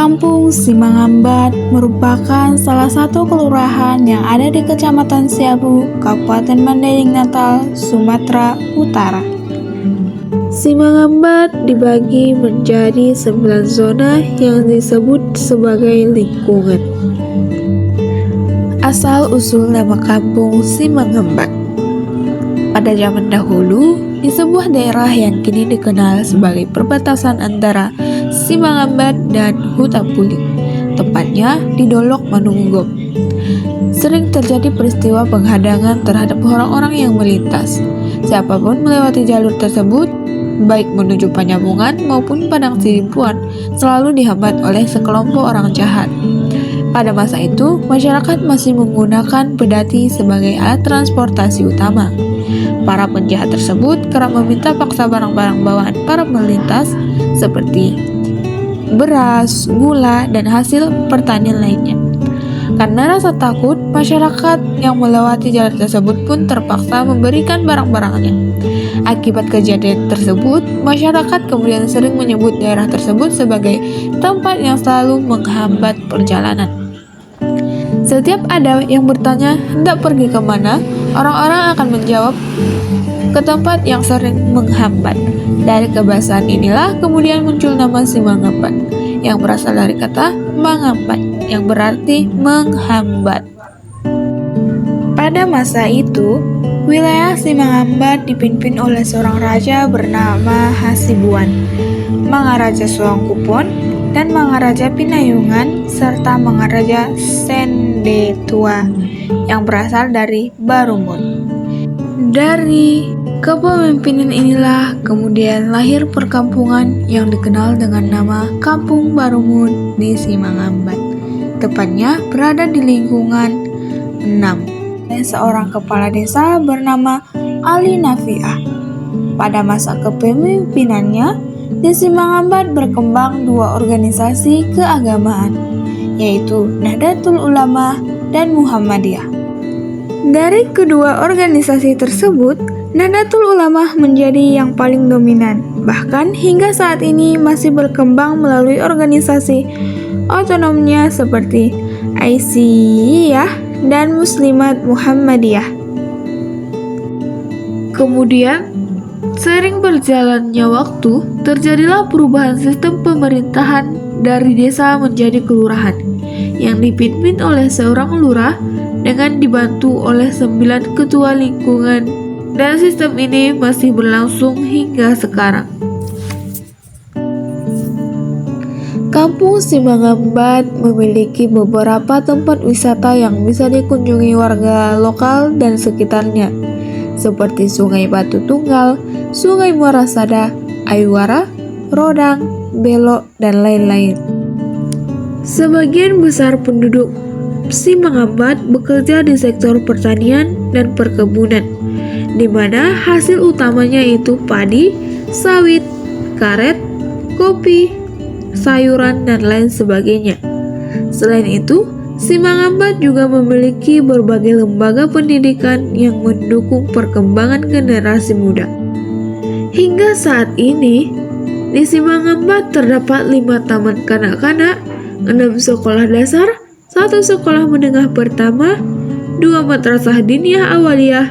Kampung Simangambat merupakan salah satu kelurahan yang ada di Kecamatan Siabu, Kabupaten Mandailing Natal, Sumatera Utara. Simangambat dibagi menjadi 9 zona yang disebut sebagai lingkungan. Asal-usul nama kampung Simangambat. Pada zaman dahulu, di sebuah daerah yang kini dikenal sebagai perbatasan antara Simangambat dan Huta Puling, tepatnya di Dolok Manunggok. Sering terjadi peristiwa penghadangan terhadap orang-orang yang melintas. Siapapun melewati jalur tersebut, baik menuju Panyabungan maupun Padang Sidimpuan, selalu dihambat oleh sekelompok orang jahat. Pada masa itu, masyarakat masih menggunakan pedati sebagai alat transportasi utama. Para penjahat tersebut kerap meminta paksa barang-barang bawaan para melintas seperti beras, gula, dan hasil pertanian lainnya. Karena rasa takut, masyarakat yang melewati jalan tersebut pun terpaksa memberikan barang-barangnya. Akibat kejadian tersebut, masyarakat kemudian sering menyebut daerah tersebut sebagai tempat yang selalu menghambat perjalanan. Setiap ada yang bertanya hendak pergi kemana, orang-orang akan menjawab ke tempat yang sering menghambat. Dari kebiasaan inilah kemudian muncul nama Simangambat yang berasal dari kata mangambat yang berarti menghambat. Pada masa itu, wilayah Simangambat dipimpin oleh seorang raja bernama Hasibuan, Mangaraja Suangkupon, dan Mangaraja Pinayungan, serta Mangaraja Sendetua yang berasal dari Barumut. Dari kepemimpinan inilah kemudian lahir perkampungan yang dikenal dengan nama Kampung Barumut di Simangambat. Tepatnya berada di lingkungan 6. Seorang kepala desa bernama Ali Nafiah. Pada masa kepemimpinannya, di Simangambat berkembang 2 organisasi keagamaan, yaitu Nahdlatul Ulama dan Muhammadiyah. Dari kedua organisasi tersebut, Nahdlatul Ulama menjadi yang paling dominan, bahkan hingga saat ini masih berkembang melalui organisasi otonomnya seperti Aisyiyah dan Muslimat Muhammadiyah. Kemudian, sering berjalannya waktu, terjadilah perubahan sistem pemerintahan dari desa menjadi kelurahan, yang dipimpin oleh seorang lurah dengan dibantu oleh 9 ketua lingkungan, dan sistem ini masih berlangsung hingga sekarang. Kampung Simangambat memiliki beberapa tempat wisata yang bisa dikunjungi warga lokal dan sekitarnya, seperti Sungai Batu Tunggal, Sungai Muara Sada, Aiwara, Rodang, Belok, dan lain-lain. Sebagian besar penduduk Simangambat bekerja di sektor pertanian dan perkebunan, di mana hasil utamanya itu padi, sawit, karet, kopi, sayuran, dan lain sebagainya. Selain itu, Simangambat juga memiliki berbagai lembaga pendidikan yang mendukung perkembangan generasi muda. Hingga saat ini, di Simangambat terdapat 5 taman kanak-kanak, 6 sekolah dasar, 1 sekolah menengah pertama, 2 madrasah diniyah awaliyah,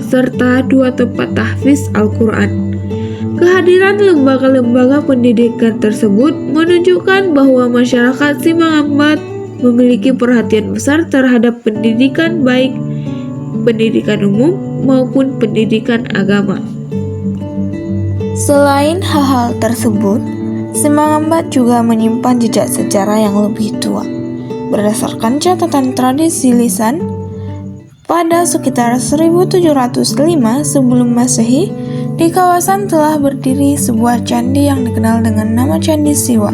serta 2 tempat tahfiz Al-Quran. Kehadiran lembaga-lembaga pendidikan tersebut menunjukkan bahwa masyarakat Simangambat memiliki perhatian besar terhadap pendidikan, baik pendidikan umum maupun pendidikan agama. Selain hal-hal tersebut, Simangambat juga menyimpan jejak sejarah yang lebih tua. Berdasarkan catatan tradisi lisan, pada sekitar 1705 sebelum Masehi, di kawasan telah berdiri sebuah candi yang dikenal dengan nama Candi Siwa.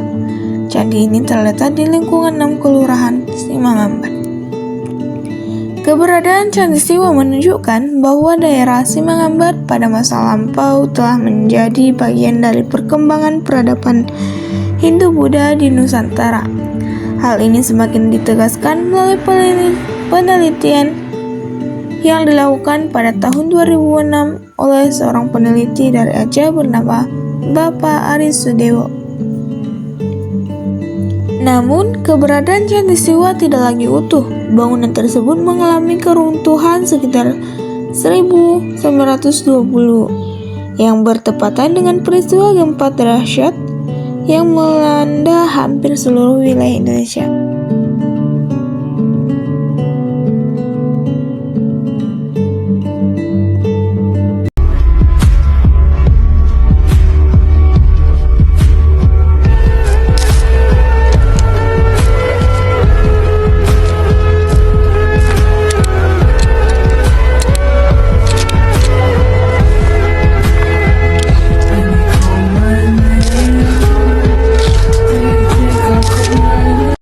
Candi ini terletak di lingkungan 6 kelurahan Simangambat. Keberadaan Candi Siwa menunjukkan bahwa daerah Simangambat pada masa lampau telah menjadi bagian dari perkembangan peradaban Hindu-Buddha di Nusantara. Hal ini semakin ditegaskan melalui penelitian yang dilakukan pada tahun 2006 oleh seorang peneliti dari Aceh bernama Bapak Aris Sudewo. Namun, keberadaan Candisiwa tidak lagi utuh. Bangunan tersebut mengalami keruntuhan sekitar 1920 yang bertepatan dengan peristiwa gempa dahsyat yang melanda hampir seluruh wilayah Indonesia.